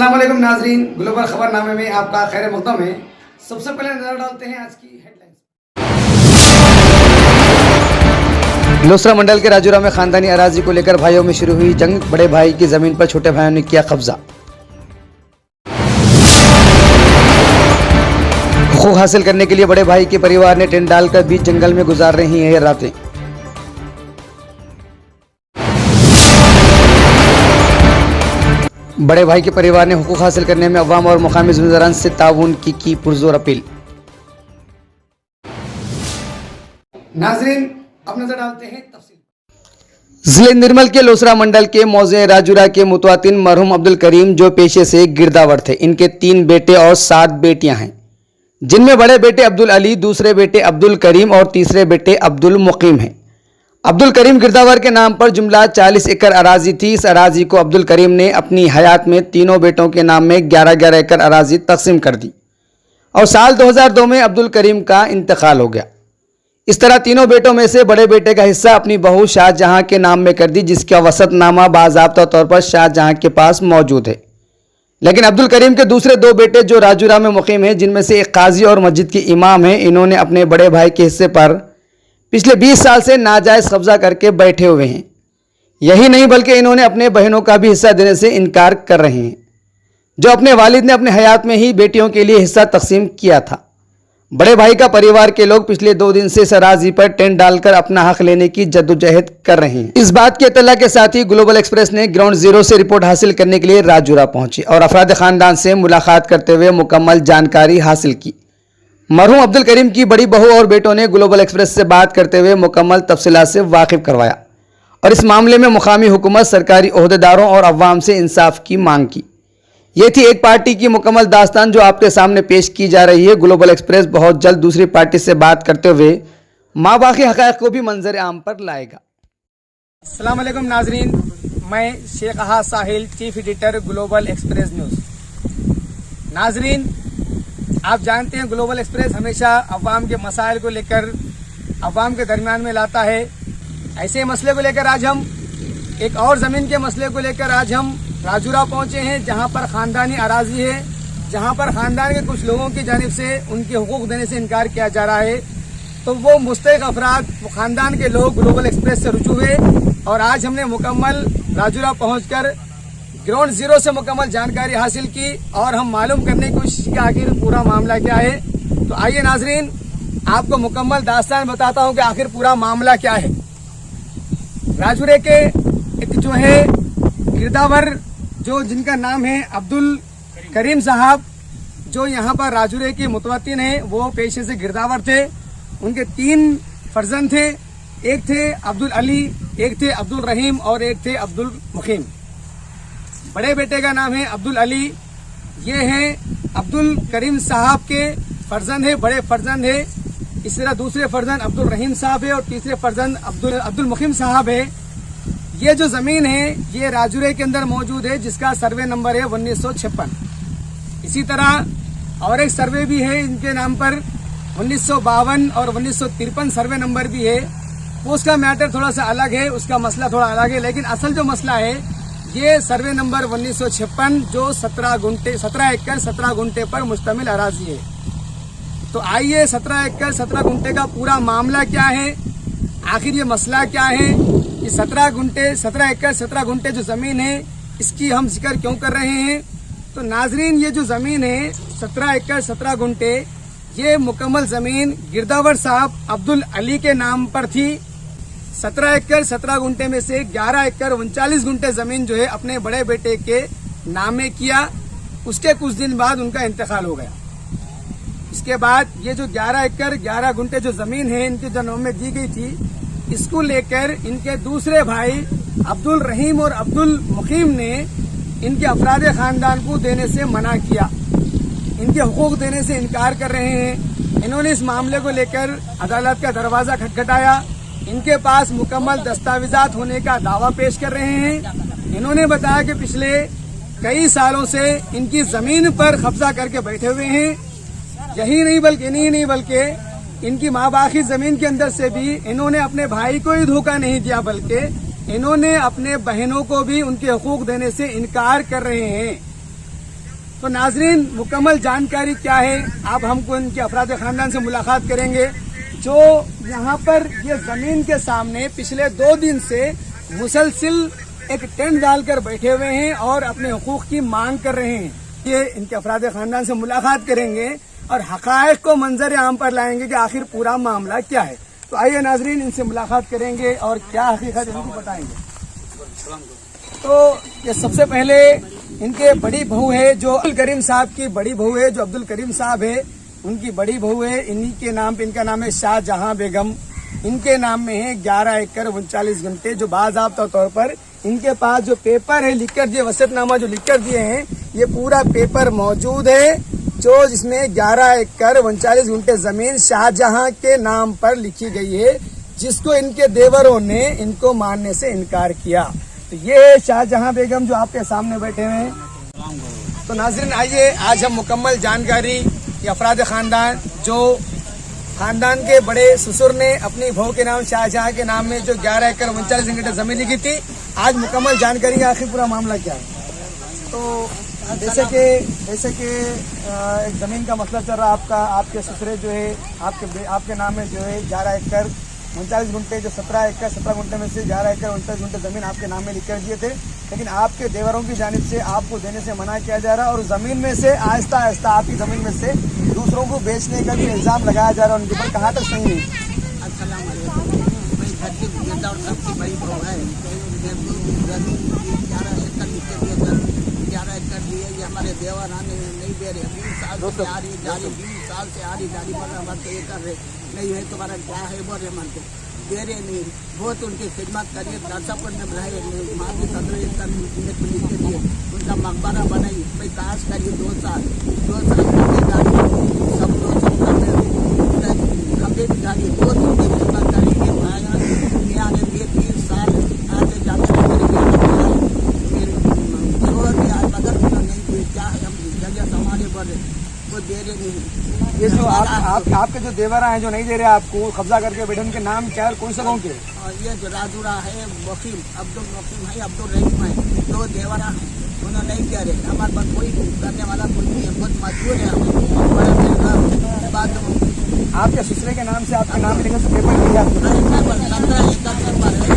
अस्सलाम वालेकुम नाजरीन, ग्लोबल खबरनामे में आपका खैर मक़दम है। सबसे पहले नजर डालते हैं आज की हेडलाइंस। लोसरा मंडल के राजूरा में खानदानी अराजी को लेकर भाइयों में शुरू हुई जंग। बड़े भाई की जमीन पर छोटे भाइयों ने किया कब्जा। हुकूक हासिल करने के लिए बड़े भाई के परिवार ने टेंट डालकर बीच जंगल में गुजार रही हैं रातें। बड़े भाई के परिवार ने हुकूक हासिल करने में अवाम और मुकामी ज़िम्मेदारान से ताउन की पुरजोर अपील। नाज़रीन, अब नजर डालते हैं तफसील। जिले निर्मल के लोसरा मंडल के मौज़े राजूरा के मुतवातिन मरहूम अब्दुल करीम जो पेशे से गिरदावर थे। इनके 3 बेटे और 7 बेटियां हैं, जिनमें बड़े बेटे अब्दुल अली, दूसरे बेटे अब्दुल करीम और तीसरे बेटे अब्दुल मुकीम हैं। अब्दुल करीम गिरदावर के नाम पर जुमला 40 एकड़ अराजी थी। इस अराजी को अब्दुल करीम ने अपनी हयात में तीनों बेटों के नाम में 11-11 एकड़ अराजी तकसीम कर दी और साल 2002 में अब्दुल करीम का इंतकाल हो गया। इस तरह तीनों बेटों में से बड़े बेटे का हिस्सा अपनी बहू शाहजहां के नाम में कर दी, जिसका वसतनामा बाज़ाब्ता तौर पर शाहजहां के पास मौजूद है। लेकिन अब्दुल करीम के दूसरे 2 बेटे जो राजूरा में मुकीम हैं, जिनमें से एक काजी और मस्जिद के इमाम हैं, इन्होंने अपने बड़े भाई के हिस्से पर पिछले 20 साल से नाजायज़ कब्जा करके बैठे हुए हैं। यही नहीं बल्कि इन्होंने अपने बहनों का भी हिस्सा देने से इनकार कर रहे हैं, जो अपने वालिद ने अपने हयात में ही बेटियों के लिए हिस्सा तकसीम किया था। बड़े भाई का परिवार के लोग पिछले 2 दिन से सराजी पर टेंट डालकर अपना हक लेने की जद्दोजहद कर रहे हैं। इस बात की इत्तला के साथ ही ग्लोबल एक्सप्रेस ने ग्राउंड जीरो से रिपोर्ट हासिल करने के लिए राजूरा पहुंची और अफराद खानदान से मुलाकात करते हुए मुकम्मल जानकारी हासिल की। मरहूम अब्दुल करीम की बड़ी बहू और बेटों ने ग्लोबल एक्सप्रेस से बात करते हुए मुकम्मल तफसीलात से वाकिफ करवाया और इस मामले में मुकामी हुकूमत, सरकारी ओहदेदारों और अवाम से इंसाफ की मांग की। ये थी एक पार्टी की मुकम्मल दास्तान जो आपके सामने पेश की जा रही है। ग्लोबल एक्सप्रेस बहुत जल्द दूसरी पार्टी से बात करते हुए माबाकी हक़ाइक़ को भी मंजर आम पर लाएगा। अस्सलाम वालेकुम नाजरीन, मैं शेख अहा Sahil, chief editor global express news. नाजरीन, आप जानते हैं ग्लोबल एक्सप्रेस हमेशा अवाम के मसाइल को लेकर अवाम के दरमियान में लाता है। ऐसे मसले को लेकर आज हम एक और ज़मीन के मसले को लेकर आज हम राजूरा पहुंचे हैं, जहां पर ख़ानदानी अराजी है, जहां पर ख़ानदान के कुछ लोगों की जानिब से उनके हुकूक देने से इनकार किया जा रहा है। तो वो मुस्तहिक़ अफराद, वो ख़ानदान के लोग ग्लोबल एक्सप्रेस से रुजू हुए और आज हमने मुकम्मल राजूरा पहुँचकर ग्राउंड जीरो से मुकम्मल जानकारी हासिल की और हम मालूम करने की कोशिश की आखिर पूरा मामला क्या है। तो आइए नाजरीन, आपको मुकम्मल दास्तान बताता हूं कि आखिर पूरा मामला क्या है। राजूरे के एक जो है गिरदावर, जो जिनका नाम है अब्दुल करीम साहब, जो यहाँ पर राजूरे के मुतवत्तिन हैं, वो पेशे से गिरदावर थे। उनके 3 फर्जंद थे। एक थे अब्दुल अली, एक थे अब्दुल रहीम और एक थे अब्दुल मुकीम। बड़े बेटे का नाम है अब्दुल अली। ये हैं अब्दुल करीम साहब के फर्जंद है, बड़े फर्जंद है। इस तरह दूसरे फर्जंद अब्दुल रहीम साहब है और तीसरे फर्जंद अब्दुल मुकीम साहब है। ये जो जमीन है ये राजूरे के अंदर मौजूद है, जिसका सर्वे नंबर है 1956। इसी तरह और एक सर्वे भी है इनके नाम पर 1952 और 1953 सर्वे नंबर भी है। उसका मैटर थोड़ा सा अलग है, उसका मसला थोड़ा अलग है, लेकिन असल जो मसला है ये सर्वे नंबर 1956 जो 17 एकड़ 17 गुंटे पर मुश्तमिल अराजी है। तो आइए 17 एकड़ 17 गुंटे का पूरा मामला क्या है, आखिर ये मसला क्या है, ये 17 एकड़ 17 गुंटे जो ज़मीन है इसकी हम जिक्र क्यों कर रहे हैं। तो नाजरीन, ये जो ज़मीन है 17 एकड़ 17 गुंटे, ये मुकम्मल ज़मीन गिरदावर साहब अब्दुल अली के नाम पर थी। 17 एकड़ 17 गुंटे में से 11 एकड़ 39 गुंटे जमीन जो है अपने बड़े बेटे के नामे किया। उसके कुछ दिन बाद उनका इंतकाल हो गया। इसके बाद ये जो 11 एकड़ 11 गुंटे जो जमीन है इनके जो नाम में दी गई थी, इसको लेकर इनके दूसरे भाई अब्दुल रहीम और अब्दुल मुकीम ने इनके अफराद खानदान को देने से मना किया, इनके हुकूक देने से इनकार कर रहे हैं। इन्होंने इस मामले को लेकर अदालत का दरवाजा खटखटाया। इनके पास मुकम्मल दस्तावेजात होने का दावा पेश कर रहे हैं। इन्होंने बताया कि पिछले कई सालों से इनकी जमीन पर कब्जा करके बैठे हुए हैं। यही नहीं बल्कि इनकी माबाकी जमीन के अंदर से भी इन्होंने अपने भाई को ही धोखा नहीं दिया, बल्कि इन्होंने अपने बहनों को भी उनके हुकूक देने से इनकार कर रहे हैं। तो नाजरीन, मुकम्मल जानकारी क्या है, अब हमको इनके अफराद खानदान से मुलाकात करेंगे जो यहाँ पर ये जमीन के सामने पिछले 2 दिन से मुसलसिल एक टेंट डालकर बैठे हुए हैं और अपने हुकूक की मांग कर रहे हैं। ये इनके अफराद खानदान से मुलाकात करेंगे और हकायक को मंजर आम पर लाएंगे कि आखिर पूरा मामला क्या है। तो आइए नाजरीन, इनसे मुलाकात करेंगे और क्या हकीकत इनको बताएंगे। तो ये सबसे पहले इनके बड़ी बहू है जो अब्दुल करीम साहब की बड़ी बहू है, जो अब्दुल करीम साहब है उनकी बड़ी बहू है। इन्हीं के नाम पे, इनका नाम है शाहजहां बेगम, इनके नाम में है 11 एकड़ 39 गुंठे, जो बाज़ाब्ता तौर पर इनके पास जो पेपर है लिख कर दिए, वसीयतनामा जो लिख कर दिए हैं, ये पूरा पेपर मौजूद है जो जिसमें 11 एकड़ 39 गुंठे जमीन शाहजहां के नाम पर लिखी गई है, जिसको इनके देवरों ने इनको मानने से इनकार किया। तो ये शाहजहां बेगम जो आपके सामने बैठे हुए हैं। तो नाज़रीन, आइए आज हम मुकम्मल जानकारी ये अफराद खानदान, जो खानदान के बड़े ससुर ने अपनी बहू के नाम शाहजहां के नाम में जो 11 एकड़ 39 गुंठे जमीन लिखी थी, आज मुकम्मल जानकारी का आखिर पूरा मामला क्या है। तो जैसे कि एक जमीन का मसला चल रहा आपका, आपके ससुरे जो है आपके नाम में जो है 11 एकड़ 39 गुंठे, जो 17 गुंठे में से 11 एकड़ 39 गुंठे जमीन आपके नाम में लिख कर दिए थे, लेकिन आपके देवरों की जानिब से आपको देने से मना किया जा रहा है और जमीन में से आहिस्ता आहिस्ता आपकी जमीन में से दूसरों को बेचने का भी इल्जाम लगाया जा रहा है। उनके ऊपर कहाँ तक सही है? अस्सलाम वालेकुम। मैं घर की गुजरता और सबकी बड़ी बहू है। जमीन 11 एकड़ नीचे दिए, 11 एकड़ दिए, ये हमारे देवर आने नहीं दे रहे। 20 साल से आ रही जा रही, 20 साल से आ रही जा रही, बोला हमारे ये कर रहे नहीं है, तुम्हारा क्या है बोले मन को दे रहे नहीं। बहुत उनकी खिदमत करिए, नरसापुर में रहे, माजी सदर नीचे दिए, उनका मकबरा बनाई, भाई ताश करिए 2 साल करके गाड़ी सब 2 कभी भी गाड़ी बहुत उनकी खिदमत करेंगे। मियाँ ने दिए 30 साल आते जाते छोड़ दिया, मगर नहीं दिए, क्या है हम जगह हमारे बड़े वो दे रहे नहीं। ये जो आपके जो देवरा हैं जो नहीं दे रहे आपको, कब्जा करके बैठे, उनके नाम क्या है, कौन सा गाँव के? ये जो राजूरा है वकील अब्दुल वकील है, अब्दुल रहीम है, 2 देवरा हैं, उन्होंने नहीं कह रहे। हमारे पास कोई करने वाला कोई नहीं है, बहुत मजबूर है हम। बात आपके ससुरे के नाम से आपके नाम लिखे तो पेपर दिया आपको? 17 एकड़ पेपर है।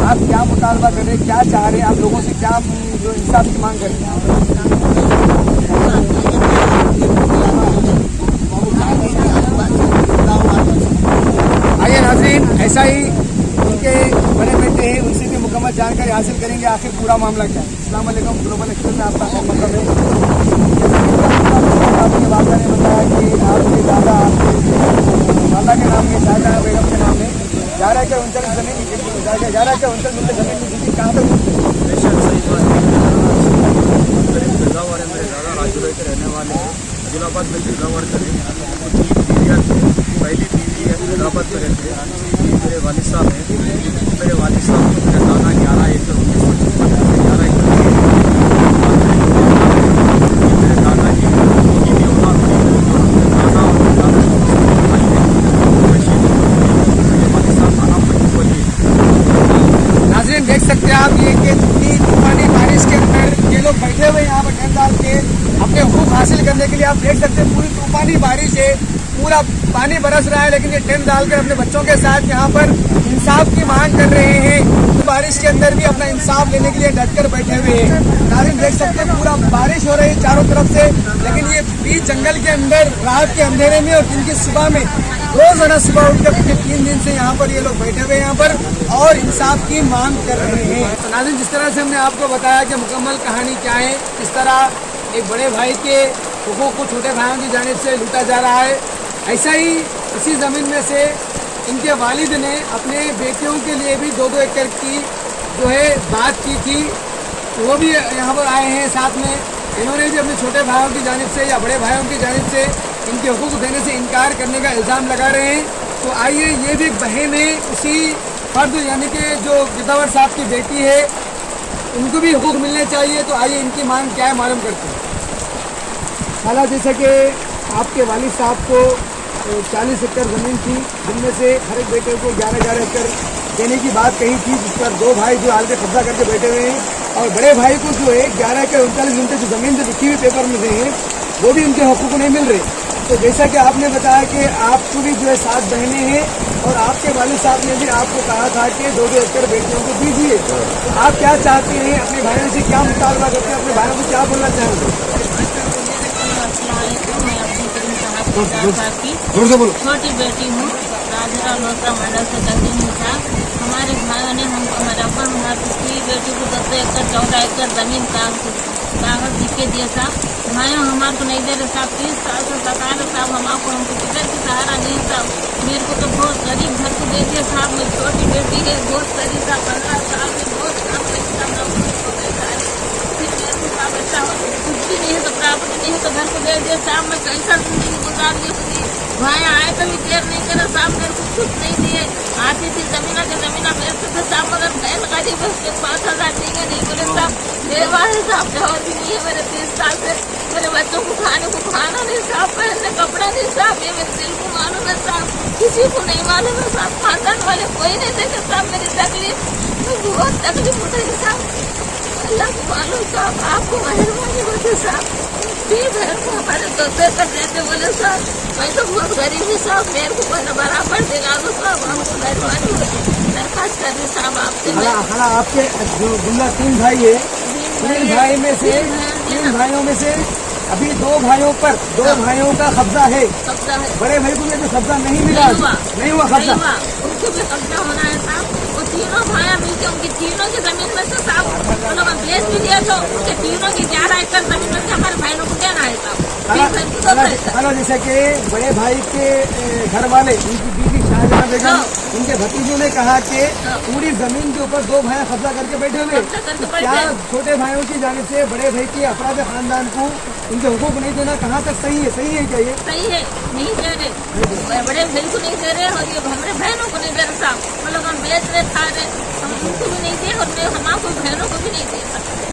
आप क्या मुतालबा कर रहे हैं, क्या चाह रहे हैं, आप लोगों से क्या जो इंसाफ की मांग करते हैं? आइए नाज़रीन, ऐसा ही उनके बड़े बेटे हैं, उनसे भी मुकम्मल जानकारी हासिल करेंगे आखिर पूरा मामला क्या है। अस्सलाम वालेकुम, ग्लोबल एक्सप्रेस में आपका मतलब है। आपके वादा ने बताया कि आपके दादा आपके वादा के नाम में शाहजहां बेगम के नाम में 11 एकड़ 39 जमीन 11 एकड़ 39 गुंठे जमीन की थी, कहाँ तक? बेशक सही बात है। गिरदावर है, मेरे दादा राजूरा के रहने वाले हैं, आदिलाबाद में गिरदावर करें। वो 3 बीवियाँ थी, पहली बीवी है हैदराबाद में रहते हैं, मेरे वालिद साहब हैं। मेरे वालिद साहब को मेरे दादा 11 एकड़ 11 एकड़ मेरे दादा की भी औलाद थी, और मेरे दादा और मेरे दादा भाई है रशीद, मेरे वालिद साहब का नाम मजीद वली है। नाज़रीन, देख सकते हैं आप ये कि इतनी तूफानी बारिश के अंदर ये लोग बैठे हुए यहाँ पर टेंट डाल के अपने हुकूक हासिल करने के लिए। आप देख सकते हैं पूरी तूफानी बारिश है, पूरा पानी बरस रहा है, लेकिन ये टेंट डालकर अपने बच्चों के साथ यहाँ पर इंसाफ की मांग कर रहे हैं। तो बारिश के अंदर भी अपना इंसाफ लेने के लिए डट कर बैठे हुए हैं। नाज़रीन, देख सकते हैं पूरा बारिश हो रही है चारों तरफ से, लेकिन ये बीच जंगल के अंदर रात के अंधेरे में और दिन की सुबह में रोजाना सुबह उठकर पिछले 3 दिन से यहाँ पर ये लोग बैठे हुए यहाँ पर और इंसाफ की मांग कर रहे हैं। तो नाज़रीन, जिस तरह से हमने आपको बताया कि मुकम्मल कहानी क्या है, किस तरह एक बड़े भाई के हुकूक को छोटे भाइयों की जानिब से लूटा जा रहा है, ऐसा ही इसी ज़मीन में से इनके वालिद ने अपने बेटियों के लिए भी 2-2 एकड़ की जो है बात की थी। तो वो भी यहाँ पर आए हैं साथ में, इन्होंने भी अपने छोटे भाइयों की जानिब से या बड़े भाइयों की जानिब से इनके हुकूक देने से इनकार करने का इल्ज़ाम लगा रहे हैं। तो आइए, ये भी एक बहन है, उसी फर्द यानी कि जो गिरदावर साहब की बेटी है, उनको भी हुकूक मिलने चाहिए। तो आइए इनकी मांग क्या है मालूम करते हैं। हालांकि जैसे कि आपके वालिद साहब को 40 एकड़ ज़मीन थी, जिनमें से हर एक बेटे को 11-11 एकड़ देने की बात कही थी, जिस पर दो भाई जो हाल के कब्जा करके बैठे हुए हैं, और बड़े भाई को जो है 11 एकड़ 39 घंटे जो ज़मीन जो लिखी हुई पेपर में से है वो भी उनके हकूक़ नहीं मिल रहे। तो जैसा कि आपने बताया कि आपको भी जो है 7 बहनें हैं और आपके वालिद साहब ने भी आपको कहा था कि 2-2 एकड़ बेटियों को दीजिए, तो आप क्या चाहते हैं, अपने भाइयों से क्या मुतालबा करते हैं, अपने भाइयों को क्या बोलना चाहेंगे? मैं अपनी करीम साहब की जोर से बोलो। छोटी बेटी हूँ, राजरा लोसरा मंडल से तकरीम था। हमारे भाइयों ने हमको, हमारे अब्बा हमारी बेटी को 10 एकड़ 14 एकड़ जमीन कागज लिख के दिया था। भाइयों हमारे को नहीं दे रहे साहब, 30 साल से सरकार साहब हमको किधर की सहारा नहीं था। मेरे को तो बहुत गरीब घर को दे दिया साहब। मेरी छोटी बेटी है, बहुत गरीब था, 15 साल में बहुत कम पैसा फिर मेरे को साहब अच्छा कुछ भी नहीं है, तो प्रॉपर्टी नहीं है तो घर को दे दिया साहब। मैं कैसा जिंदगी गुजार ली खुदी। भाई आए तो भी देर नहीं करे साहब, मेरे को कुछ नहीं दिए। आती थी जमीना के जमीना बेचते थे साहब, मगर बैल गाड़ी बस 5,000 देंगे नहीं बोले साहब। बेवा है साहब, जवाब भी नहीं है मेरे 30 साल से। मेरे बच्चों को खाना नहीं साहब, पहनने कपड़ा नहीं साहब। ये मेरे दिल को मालूम है साहब, किसी को नहीं मालूम है साहब, खानदान वाले कोई नहीं देखे साहब मेरी तकलीफ। मैं बहुत तकलीफ उठाई साहब, अल्लाह को मालूम साहब, आपको मेहरबानी होती साहब। ठीक है, हमारे 2 एकड़ देते बोले साहब, मैं तो बहुत गरीब हूँ साहब, मेरे को कोई बराबर दिला दो साहब, हमको मेहरबानी होती दरखास्त कर दी साहब आपसे। हाँ, आपके जो जुमला 3 भाई है, 3 भाई में से 3 भाइयों में से अभी 2 भाइयों पर 2 भाइयों का कब्जा है। कब्जा है, बड़े भाई को भी कब्जा नहीं मिला, नहीं हुआ कब्जा। उनको भी कब्जा होना है साहब। वो तीनों भाइयाँ मिलकर उनकी तीनों की जमीन में से साहब उन लोगों ने बेच भी दिया, तो उनके तीनों की 11 एकड़ जमीन में से हमारे भाइयों को देना है साहब। जैसे कि बड़े भाई के घर वाले, उनकी बीवी शाहजहां बेगम, उनके भतीजों ने कहा कि पूरी जमीन के ऊपर 2 भाई कब्जा करके बैठे हुए। क्या छोटे भाइयों की जानिब से बड़े भाई के अफराद खानदान को उनके हुकूक नहीं देना कहाँ तक सही है? सही है क्या ये? सही है, नहीं दे रहे, बड़े भाई को नहीं दे रहे और ये हमारे बहनों को नहीं दे रहे साहब। मतलब हम बेच रहे, खा रहे, हम उनको भी नहीं दे और हमारे बहनों को भी नहीं दे सकते।